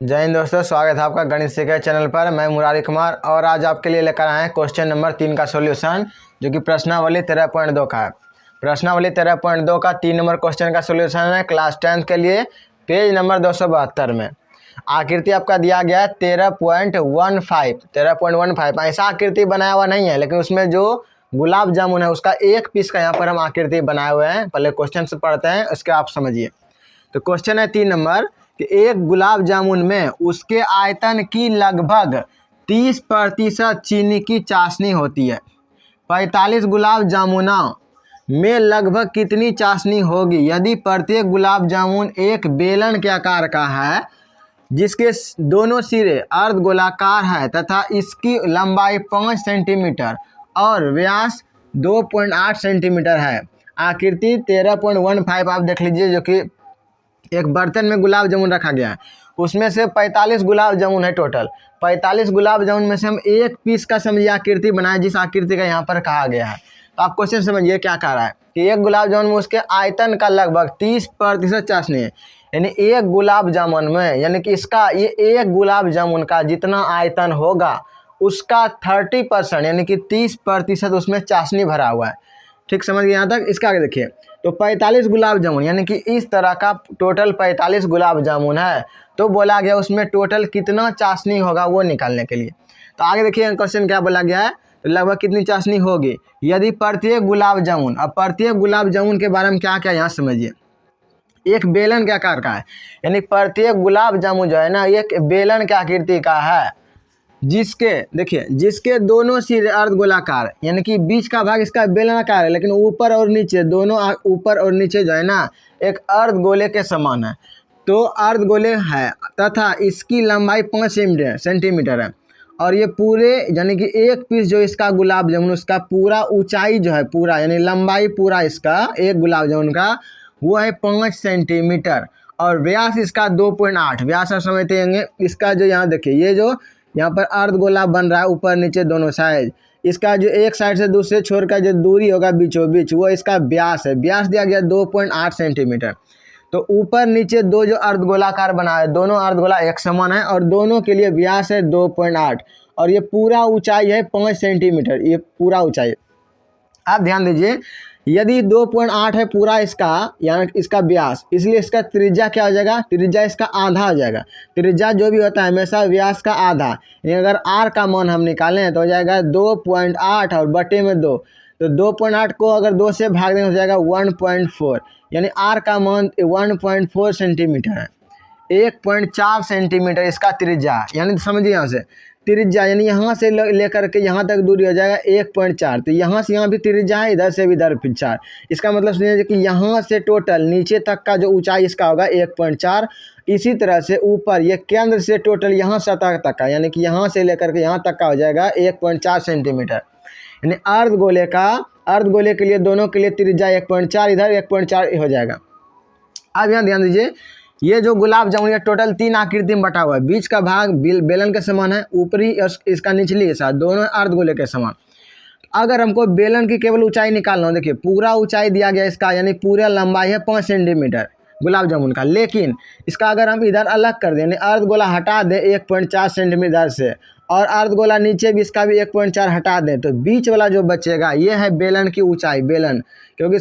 जय हिंद दोस्तों, स्वागत है आपका गणित सीखे चैनल पर। मैं मुरारी कुमार और आज आपके लिए लेकर आए हैं क्वेश्चन नंबर 3 का सॉल्यूशन, जो कि प्रश्नावली 13.2 का है। प्रश्नावली 13.2 का 3 नंबर क्वेश्चन का सॉल्यूशन है क्लास 10th के लिए, पेज नंबर 272 में। आकृति आपका दिया गया है 13.15। ऐसा आकृति बनाया हुआ नहीं है, लेकिन उसमें जो गुलाब जामुन है उसका एक पीस का यहाँ पर हम आकृति बनाए हुए हैं। पहले क्वेश्चन से पढ़ते हैं, उसके आप समझिए। तो क्वेश्चन है 3 नंबर कि एक गुलाब जामुन में उसके आयतन की लगभग 30% चीनी की चाशनी होती है। 45 गुलाब जामुनों में लगभग कितनी चाशनी होगी यदि प्रत्येक गुलाब जामुन एक बेलन के आकार का है, जिसके दोनों सिरे अर्धगोलाकार है तथा इसकी लंबाई 5 सेंटीमीटर और व्यास 2.8 सेंटीमीटर है। आकृति 13.15 आप देख लीजिए, जो कि एक बर्तन में गुलाब जामुन रखा गया है। उसमें से 45 गुलाब जामुन है टोटल। 45 गुलाब जामुन में से हम एक पीस का समझिए आकृति बनाए, जिस आकृति का यहाँ पर कहा गया है। तो आप क्वेश्चन समझिए क्या कह रहा है कि एक गुलाब जामुन में उसके आयतन का लगभग 30% चाशनी है। यानी एक गुलाब जामुन में, यानी कि इसका ये एक गुलाब जामुन का जितना आयतन होगा उसका 30% यानी कि 30% उसमें चाशनी भरा हुआ है। ठीक समझिए यहाँ तक। इसका आगे देखिए, तो 45 गुलाब जामुन यानी कि इस तरह का टोटल 45 गुलाब जामुन है। तो बोला गया उसमें टोटल कितना चाशनी होगा वो निकालने के लिए। तो आगे देखिए क्वेश्चन क्या बोला गया है, तो लगभग कितनी चाशनी होगी यदि प्रत्येक गुलाब जामुन। अब प्रत्येक गुलाब जामुन के बारे में क्या क्या यहाँ समझिए। एक बेलन के आकार का है, यानी प्रत्येक गुलाब जामुन जो है ना एक बेलन के आकृति का है, जिसके देखिए जिसके दोनों सिरे अर्धगोलाकार, यानी कि बीच का भाग इसका बेलनाकार है, लेकिन ऊपर और नीचे दोनों ऊपर और नीचे जो है ना एक अर्धगोले के समान है। तो अर्धगोले है तथा इसकी लंबाई 5 सेंटीमीटर है। और ये पूरे यानी कि एक पीस जो इसका गुलाब जामुन उसका पूरा ऊंचाई जो है पूरा यानी लंबाई पूरा इसका एक गुलाब जामुन का वो है 5 सेंटीमीटर और व्यास इसका 2.8। व्यास आप समझते होंगे। इसका जो यहाँ देखिए, ये जो यहाँ पर अर्धगोला बन रहा है ऊपर नीचे दोनों साइड, इसका जो एक साइड से दूसरे छोर का जो दूरी होगा बीचों बीच वो इसका व्यास है। व्यास दिया गया 2.8 सेंटीमीटर। तो ऊपर नीचे दो जो अर्धगोलाकार बना है, दोनों अर्धगोला एक समान है और दोनों के लिए व्यास है 2.8 और ये पूरा ऊंचाई है 5 सेंटीमीटर। ये पूरा ऊंचाई आप ध्यान दीजिए, यदि 2.8 है पूरा इसका यानी इसका व्यास, इसलिए इसका त्रिज्या क्या हो जाएगा, त्रिज्या इसका आधा हो जाएगा। त्रिज्या जो भी होता है हमेशा व्यास का आधा। यानी अगर r का मान हम निकालें तो हो जाएगा 2.8 और बटे में 2, तो 2.8 को अगर 2 से भाग दें हो जाएगा 1.4, यानी r का मान 1.4 सेंटीमीटर है। 1.4 सेंटीमीटर इसका त्रिज्या, यानी समझिए यहाँ से त्रिज्या यानी यहाँ से लेकर के यहाँ तक दूरी हो जाएगा 1.4। तो यहाँ से यहाँ भी त्रिज्या है, इधर से भी इधर 4। इसका मतलब समझिए कि यहाँ से टोटल नीचे तक का जो ऊंचाई इसका होगा 1.4। इसी तरह से ऊपर ये केंद्र से टोटल यहाँ सतह तक का यानी कि यहाँ से लेकर के यहाँ तक का हो जाएगा 1.4 सेंटीमीटर। यानी अर्धगोले के लिए दोनों के लिए त्रिज्या 1.4, इधर 1.4 हो जाएगा। अब यहाँ ध्यान दीजिए, ये जो गुलाब जामुन ये टोटल 3 आकृति में बटा हुआ है। बीच का भाग बेलन के समान है, ऊपरी इसका निचली हिस्सा दोनों अर्धगोले के समान। अगर हमको बेलन की केवल ऊंचाई निकालना हो, देखिए पूरा ऊंचाई दिया गया इसका यानी पूरा लंबाई है 5 सेंटीमीटर गुलाब जामुन का, लेकिन इसका अगर हम इधर अलग कर दें यानी अर्धगोला हटा दें 1.4 सेंटीमीटर से और अर्धगोला नीचे भी इसका भी 1.4 हटा दें, तो बीच वाला जो बचेगा ये है बेलन की ऊंचाई। बेलन क्योंकि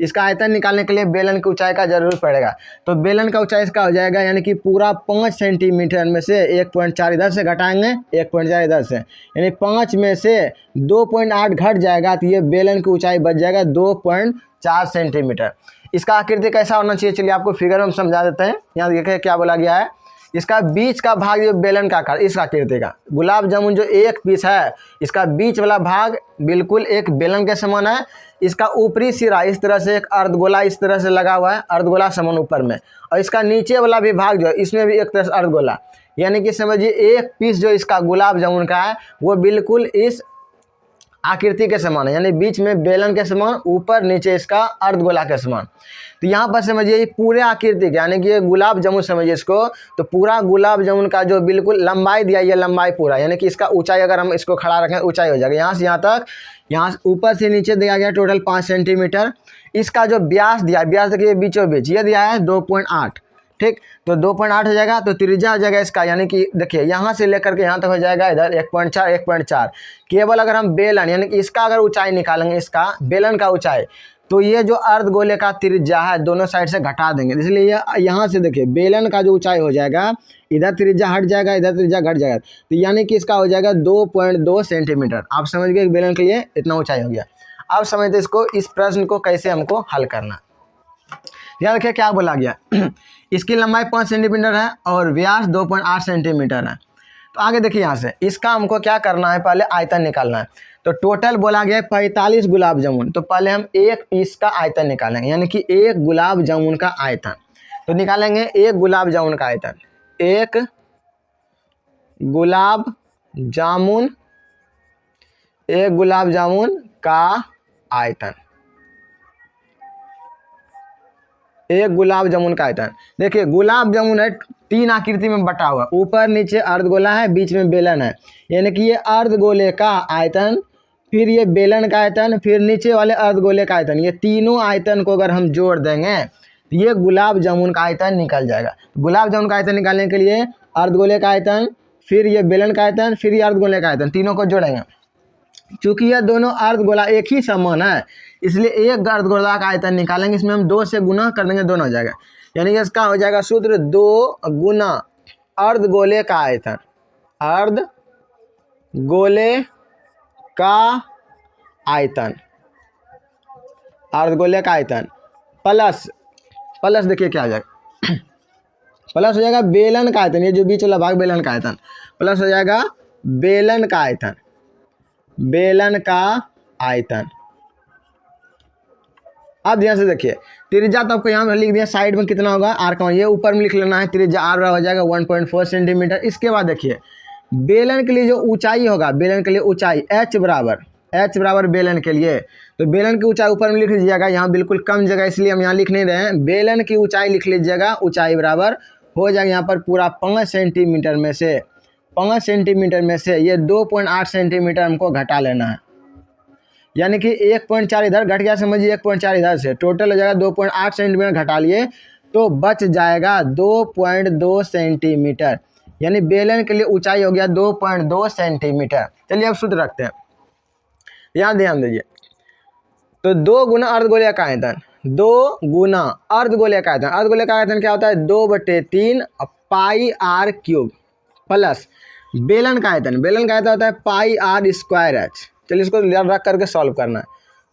इसका आयतन निकालने के लिए बेलन की ऊंचाई का जरूर पड़ेगा। तो बेलन का ऊंचाई इसका हो जाएगा यानी कि पूरा 5 सेंटीमीटर में से 1.4 इधर से घटाएंगे 1.4 इधर से, यानी 5 में से 2.8 घट जाएगा, तो ये बेलन की ऊंचाई बच जाएगा 2.4 सेंटीमीटर। इसका आकृति कैसा होना चाहिए, चलिए आपको फिगर में हम समझा देते हैं। यहाँ देखिए क्या बोला गया है, इसका बीच का भाग जो बेलन का आकार, इस आकृति का गुलाब जामुन जो एक पीस है इसका बीच वाला भाग बिल्कुल एक बेलन के समान है। इसका ऊपरी सिरा इस तरह से एक अर्धगोला इस तरह से लगा हुआ है, अर्धगोला समान ऊपर में, और इसका नीचे वाला भी भाग जो है इसमें भी एक तरह से अर्धगोला, यानी कि समझिए एक पीस जो इसका गुलाब जामुन का है वो बिल्कुल इस आकृति के समान है, यानी बीच में बेलन के समान, ऊपर नीचे इसका अर्धगोला के समान। तो यहाँ पर समझिए पूरे आकृति के यानी कि ये गुलाब जामुन समझिए इसको, तो पूरा गुलाब जामुन का जो बिल्कुल लंबाई दिया ये लंबाई पूरा, यानी कि इसका ऊंचाई अगर हम इसको खड़ा रखें ऊंचाई हो जाएगा यहाँ से यहाँ तक, यहाँ ऊपर से नीचे दिया गया टोटल 5 सेंटीमीटर। इसका जो व्यास दिया, व्यास देखिए बीचों बीच ये दिया है 2.8, ठीक। तो 2.8 हो जाएगा, तो त्रिज्या हो जाएगा इसका, यानी कि देखिए यहाँ से लेकर के यहाँ तक हो जाएगा इधर 1.4 1.4। केवल अगर हम बेलन यानी कि इसका अगर ऊंचाई निकालेंगे, इसका बेलन का ऊंचाई, तो ये जो अर्धगोले का त्रिज्या है दोनों साइड से घटा देंगे, इसलिए यहाँ से देखिए बेलन का जो ऊंचाई हो जाएगा, इधर त्रिज्या हट जाएगा, इधर त्रिज्या घट जाएगा, तो यानी कि इसका हो जाएगा 2.2 सेंटीमीटर। आप समझ गए बेलन के लिए इतना ऊंचाई हो गया। अब समझते इसको, इस प्रश्न को कैसे हमको हल करना। याद रखिए क्या बोला गया इसकी लंबाई 5 सेंटीमीटर है और व्यास 2.8 सेंटीमीटर है। तो आगे देखिए यहाँ से इसका हमको क्या करना है, पहले आयतन निकालना है। तो टोटल बोला गया है 45 गुलाब जामुन, तो पहले हम एक पीस का आयतन निकालेंगे, यानी कि एक गुलाब जामुन का आयतन। तो निकालेंगे एक गुलाब जामुन का आयतन, एक गुलाब जामुन, एक गुलाब जामुन का आयतन, एक गुलाब जामुन का आयतन। देखिए गुलाब जामुन है 3 आकृति में बटा हुआ, ऊपर नीचे अर्धगोला है, बीच में बेलन है, यानी कि ये अर्धगोले का आयतन, फिर ये बेलन का आयतन, फिर नीचे वाले अर्धगोले का आयतन, ये तीनों आयतन को अगर हम जोड़ देंगे तो ये गुलाब जामुन का आयतन निकल जाएगा। गुलाब जामुन का आयतन निकालने के लिए अर्धगोले का आयतन, फिर ये बेलन का आयतन, फिर ये अर्धगोले का आयतन, तीनों को जोड़ेंगे। चूंकि यह दोनों अर्धगोला एक ही समान है, इसलिए एक अर्धगोला का आयतन निकालेंगे, इसमें हम 2 से गुना कर देंगे, दोनों हो जाएगा, यानी कि इसका हो जाएगा सूत्र 2 गुना अर्धगोले का आयतन, अर्धगोले का आयतन, अर्धगोले का आयतन प्लस देखिए क्या हो जाएगा प्लस हो जाएगा बेलन का आयतन, ये जो बीच वाला भाग बेलन का आयतन, प्लस हो जाएगा बेलन का आयतन, बेलन का आयतन। अब ध्यान से देखिए त्रिज्या तो आपको यहाँ में लिख दिया, साइड में कितना होगा आर का, ये ऊपर में लिख लेना है, त्रिज्या आर हो जाएगा 1.4 सेंटीमीटर। इसके बाद देखिए बेलन के लिए जो ऊंचाई होगा, बेलन के लिए ऊंचाई h बराबर बेलन के लिए, तो बेलन की ऊंचाई ऊपर में लिख लीजिएगा, यहाँ बिल्कुल कम जगह इसलिए हम यहाँ लिख नहीं रहे हैं, बेलन की ऊंचाई लिख लीजिएगा, ऊंचाई बराबर हो जाएगा यहाँ पर पूरा 5 सेंटीमीटर में से, 5 सेंटीमीटर में से ये 2.8 सेंटीमीटर हमको घटा लेना है, यानी कि 1.4 इधर घट गया, समझिए 1.4 इधर से, टोटल हो जाएगा 2.8 सेंटीमीटर घटा लिए तो बच जाएगा 2.2 सेंटीमीटर, यानी बेलन के लिए ऊंचाई हो गया 2.2 सेंटीमीटर। चलिए अब सूत्र रखते हैं, यहाँ ध्यान दीजिए। तो 2 गुना अर्धगोले का आयतन, 2 गुना अर्धगोले का आयतन, अर्धगोले का आयतन क्या होता है 2/3 पाई आर क्यूब, प्लस बेलन का आयतन, बेलन का आयतन होता है पाई आर स्क्वायर एच। चलिए इसको रख करके सॉल्व करना है,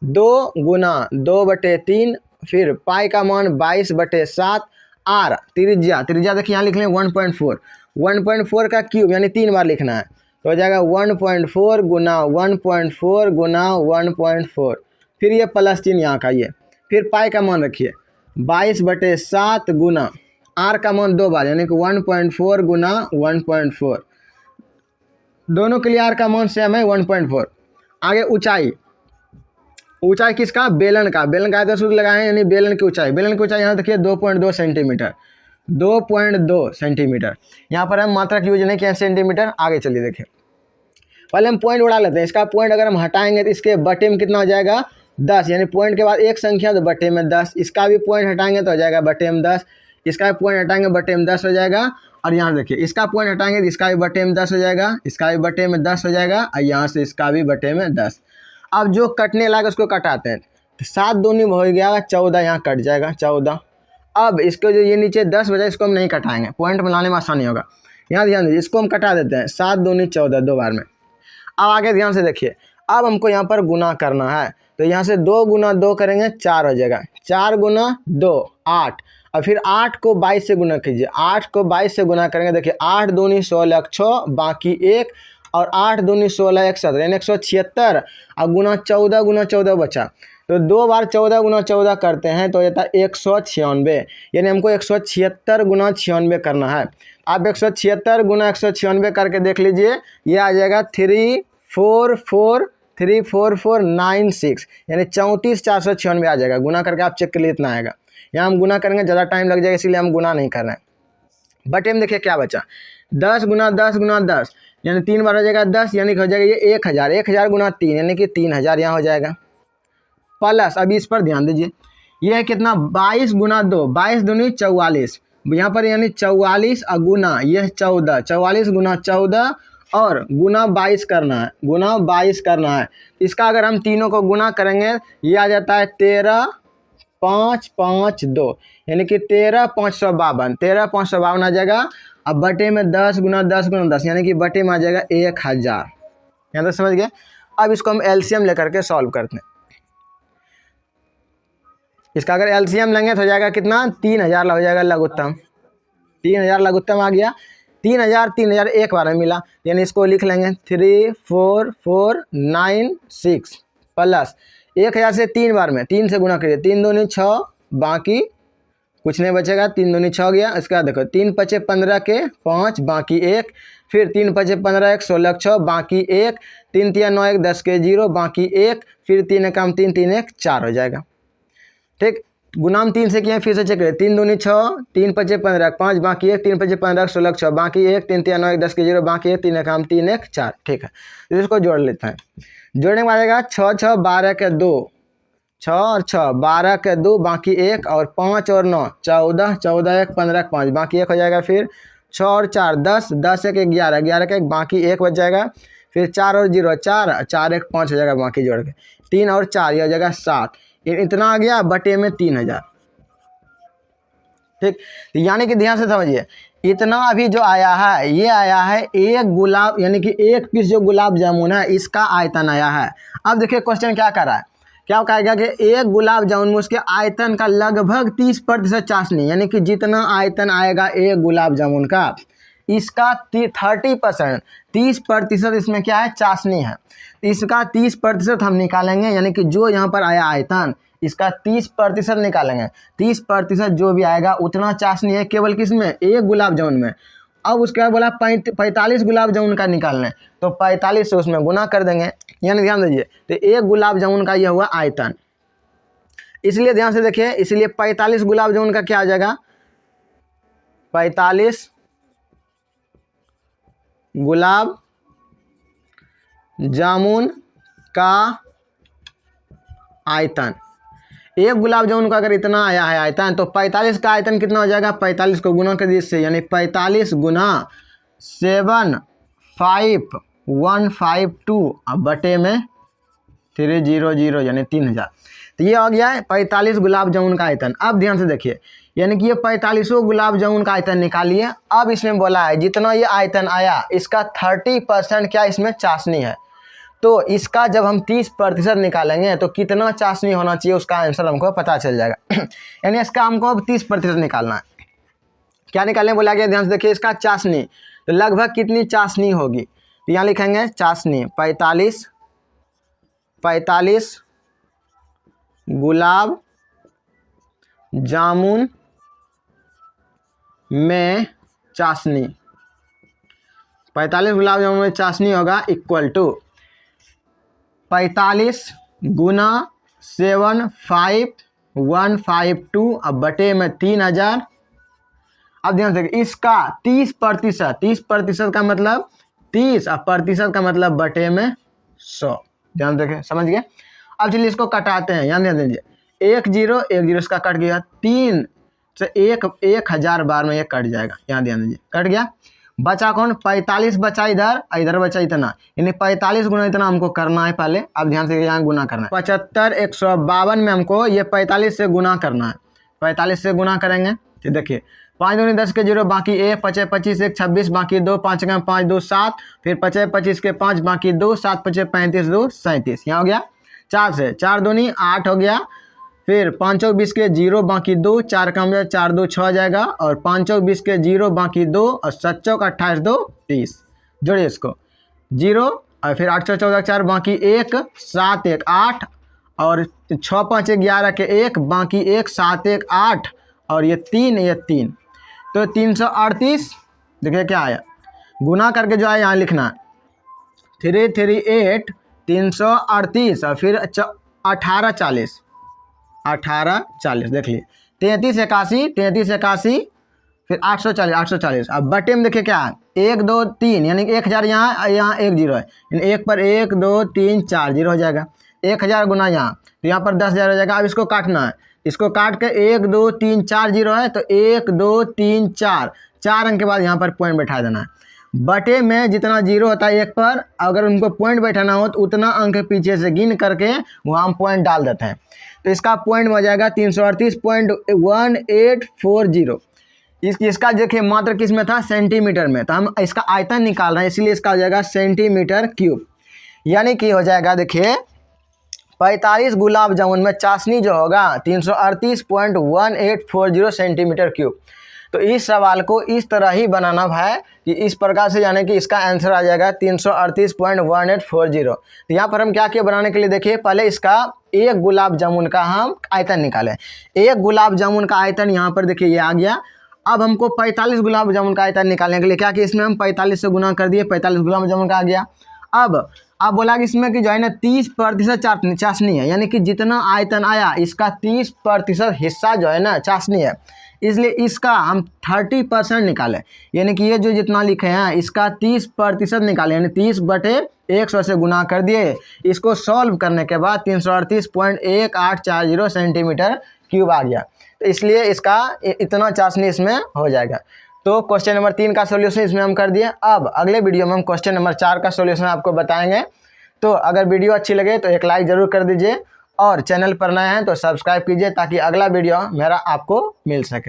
2 गुना 2/3, फिर पाई का मान 22/7, आर त्रिज्या देखिए यहाँ लिख लें 1.4 का क्यूब, यानी 3 बार लिखना है, तो हो जाएगा 1.4 गुना 1.4 गुना 1.4, फिर ये प्लस चिन्ह यहाँ का, ये फिर पाई का मान रखिए 22/7 गुना आर का मान 2 बार, यानी कि 1.4 गुना 1.4, दोनों के लिए आर का मान सेम है 1.4। आगे ऊंचाई किसका, बेलन का आयतन सूत्र लगाएं, यानी बेलन की ऊंचाई यहाँ देखिए 2.2 सेंटीमीटर, 2.2 सेंटीमीटर, यहाँ पर हम मात्रक यूज नहीं किया सेंटीमीटर। आगे चलिए देखिए, पहले हम पॉइंट उड़ा लेते हैं, इसका पॉइंट अगर हम हटाएंगे तो इसके बटे में कितना हो जाएगा 10, यानी पॉइंट के बाद एक संख्या तो बटे में 10, इसका भी पॉइंट हटाएंगे तो हो जाएगा बटे में 10, इसका भी पॉइंट हटाएंगे बटे में 10 हो जाएगा, और यहाँ देखिए इसका पॉइंट हटाएंगे तो इसका भी बटे में 10 हो जाएगा, इसका भी बटे में 10 हो जाएगा, और यहाँ से इसका भी बटे में 10। अब जो कटने लगा उसको कटाते हैं, तो 7 दूनी हो गया 14, यहाँ कट जाएगा 14। अब इसको जो ये नीचे 10 बजा, इसको हम नहीं कटाएंगे, पॉइंट बनाने में आसानी होगा, यहाँ ध्यान दीजिए, इसको हम कटा देते हैं, 7 दूनी 14 2 बार में। अब आगे ध्यान से देखिए, अब हमको यहाँ पर गुना करना है, तो यहाँ से 2 गुना 2 करेंगे 4 हो जाएगा, 4 गुना 2 8, और फिर 8 को 22 से गुना कीजिए, 8 को 22 से गुना करेंगे, देखिए 8 दूनी 16 6 बाकी 1, और 8 दूनी 16 1 17, यानी 176, और गुना 14 बचा, तो 2 बार 14 गुना 14 करते हैं तो जाता है 196, यानी हमको 176 गुना 96 करना है। आप 176 गुना 196 करके देख लीजिए, ये आ जाएगा 34496, यानी 34496 आ जाएगा। गुना करके आप चेक कर लिए इतना आएगा, यहाँ हम गुना करेंगे ज़्यादा टाइम लग जाएगा, इसलिए हम गुना नहीं कर रहे हैं। बटे में देखिए क्या बचा, 10 गुना 10 गुना 10, यानी 3 बार हो जाएगा 10, यानी कि हो जाएगा ये 1000, 1000 गुना 3, यानी कि 3000 यहाँ हो जाएगा। प्लस अभी इस पर ध्यान दीजिए, ये है कितना 22 गुना 2, 22 दूनी 44, यहाँ पर यानी 44 और गुना यह 14, 44 गुना 14 और गुना 22 करना है, गुना 22 करना है। इसका अगर हम तीनों को गुना करेंगे ये आ जाता है 13,552 यानी कि 13,552, 13,552 आ जाएगा। अब बटे में 10 गुना 10 गुना 10 यानी कि बटे में आ जाएगा 1000। यहाँ तक समझ गए। अब इसको हम एलसीएम लेकर के सॉल्व करते हैं। इसका अगर एलसीएम लेंगे तो हो जाएगा कितना, 3000 हो जाएगा लघुत्तम, 3000 लघुत्तम आ गया। 3000 एक बार में मिला यानी इसको लिख लेंगे 34496 प्लस 1000 से 3 बार में 3 से गुना करिए, 3 दूनी 6 बाकी कुछ नहीं बचेगा, 3 दूनी 6 गया। इसके बाद देखो 3 पचे 15 के 5 बाकी 1, फिर 3 पचे 15 1 16 6 बाकी 1, 3 तिया 9 1 10 के 0 बाकी 1, फिर 3 एकम 3 3 1 4 हो जाएगा। ठीक, गुना हम 3 से किए फिर से चेक करें, 3 दूनी 6, 3 पचे 15 5 बाकी 1, 3 पचे 15 16 6 बाकी 1, 3 तिया 9 1 10 के 0 बाकी 1, 3 एकम 3 1 4। ठीक है, तो इसको जोड़ लेते हैं। जोड़ने के बाद आएगा 6 6 12 के 2, 6 और 6 12 के 2 बाकी 1 और 5 और 9 14, 14 1 15 5 बाकी 1 हो जाएगा। फिर 6 और 4 10, 10 1 11, 11 के 1 बाकी 1 बच जाएगा। फिर 4 और 0 4, 4 1 5 हो जाएगा बाकी जोड़ के, 3 और 4 ये हो जाएगा 7, इतना आ गया बटे में 3000। ठीक, यानी कि ध्यान से समझिए, इतना अभी जो आया है ये आया है एक गुलाब यानी कि एक पीस जो गुलाब जामुन है इसका आयतन आया है। अब देखिए क्वेश्चन क्या कर रहा है, क्या कहेगा कि एक गुलाब जामुन में उसके आयतन का लगभग 30% चाशनी, यानी कि जितना आयतन आएगा एक गुलाब जामुन का इसका 30%, 30% इसमें क्या है, चाशनी है। इसका 30% हम निकालेंगे, यानी कि जो यहाँ पर आया आयतन इसका 30% निकालेंगे। 30% जो भी आएगा उतना चाशनी है केवल किसमें, एक गुलाब जामुन में। अब उसके बाद बोला 45 गुलाब जामुन का निकालना है, तो 45 से उसमें गुना कर देंगे। यानी ध्यान दीजिए, तो एक गुलाब जामुन का यह हुआ आयतन। इसलिए ध्यान से देखिए, इसलिए 45 गुलाब जामुन का क्या आ जाएगा, 45 गुलाब जामुन का आयतन। एक गुलाब जामुन का अगर इतना आया है आयतन, तो 45 का आयतन कितना हो जाएगा, 45 को गुना कर दीजिए इससे, यानी 45 गुना 75152 अब बटे में 300 यानी 3000। तो ये हो गया है 45 गुलाब जामुन का आयतन। अब ध्यान से देखिए, यानी कि ये 45 गुलाब जामुन का आयतन निकालिए। अब इसमें बोला है जितना ये आयतन आया इसका 30% क्या इसमें चाशनी है, तो इसका जब हम 30% निकालेंगे तो कितना चाशनी होना चाहिए उसका आंसर हमको पता चल जाएगा। यानी इसका हमको अब 30% निकालना है। क्या निकालने बोला गया, ध्यान से देखिए, इसका चाशनी तो लगभग कितनी चाशनी होगी, तो यहाँ लिखेंगे चाशनी 45 गुलाब जामुन में चाशनी, 45 गुलाब जामुन में चाशनी होगा इक्वल टू 45 गुना 75152 अब बटे में 3000। अब ध्यान से इसका 30% का मतलब 30 और प्रतिशत का मतलब बटे में 100। ध्यान देखें, समझ गए। अब चलिए इसको कटाते हैं, यहाँ ध्यान दीजिए, 1 0 1 0 इसका कट गया, 3 से 1000 बार में ये कट जाएगा, यहाँ ध्यान दीजिए कट गया। बचा कौन, 45 बचा इधर, इधर बचा इतना, यानी 45 गुना इतना हमको करना है पहले। अब ध्यान से यहाँ गुना करना है, 75 152 में हमको ये 45 से गुना करना है। 45 से गुना करेंगे तो देखिए 5 दूनी 10 के 0 बाकी 1, 5 25 1 26 बाकी 2, 5 का 5 2 7, फिर 5 25 के 5 बाकी 2, 7 5 35 2 37, यहाँ हो गया। 4 से 4 दूनी 8 हो गया, फिर 5 20 के 0 बाकी 2, 4 का 4 2 6 जाएगा, और 5 20 के 0 बाकी 2 और 7 चौक 28 2 30, जोड़िए इसको 0, और फिर 8 14 4 बाकी 1 7 1 8, और 6 5 11 के 1 बाकी 1 7 1 8, और ये 3 तो 338। देखिए क्या आया, गुना करके जो है यहाँ लिखना है 338 338 और फिर 18 40 देख लिए 33 81 फिर 840। अब बटे में देखिए क्या है, 1 2 3 यानी कि 1000 यहाँ 1 0 है, यानी 1 पर 1 2 3 4 0 हो जाएगा। 1000 गुना यहाँ, तो यहाँ पर 10,000 हो जाएगा। अब इसको काटना है इसको काट के 1 2 3 4 जीरो है तो 1 2 3 4 4 अंक के बाद यहाँ पर पॉइंट बैठा देना है। बटे में जितना जीरो होता है एक पर, अगर उनको पॉइंट बैठाना हो तो उतना अंक पीछे से गिन करके वहाँ हम पॉइंट डाल देते हैं। तो इसका पॉइंट हो जाएगा 338.1840। इसका देखिए मात्र किस में था, सेंटीमीटर में, तो हम इसका आयतन निकाल रहे हैं इसलिए इसका हो जाएगा सेंटीमीटर क्यूब। यानी कि हो जाएगा देखिए 45 गुलाब जामुन में चाशनी जो होगा 338.1840 सेंटीमीटर क्यूब। तो इस सवाल को इस तरह ही बनाना है कि इस प्रकार से, यानी कि इसका आंसर आ जाएगा 338.1840। तो यहाँ पर हम क्या किया बनाने के लिए, देखिए पहले इसका एक गुलाब जामुन का हम आयतन निकालें। एक गुलाब जामुन का आयतन यहाँ पर देखिए ये आ गया। अब हमको 45 गुलाब जामुन का आयतन निकालने के लिए क्या किया, इसमें हम 45 से गुना कर दिए, 45 गुलाब जामुन का आ गया। अब बोला कि इसमें कि जो है ना 30% चाशनी है, यानी कि जितना आयतन आया इसका 30% हिस्सा जो है ना चाशनी है, इसलिए इसका हम 30% निकालें। यानी कि ये जो जितना लिखे हैं इसका 30% निकालें, यानी 30/100 से गुना कर दिए। इसको सॉल्व करने के बाद 338.1840 सेंटीमीटर क्यूब आ गया। तो इसलिए इसका इतना चाशनी इसमें हो जाएगा। तो क्वेश्चन नंबर 3 का सॉल्यूशन इसमें हम कर दिए। अब अगले वीडियो में हम क्वेश्चन नंबर 4 का सॉल्यूशन आपको बताएंगे। तो अगर वीडियो अच्छी लगे तो एक लाइक ज़रूर कर दीजिए और चैनल पर नए हैं तो सब्सक्राइब कीजिए ताकि अगला वीडियो मेरा आपको मिल सके।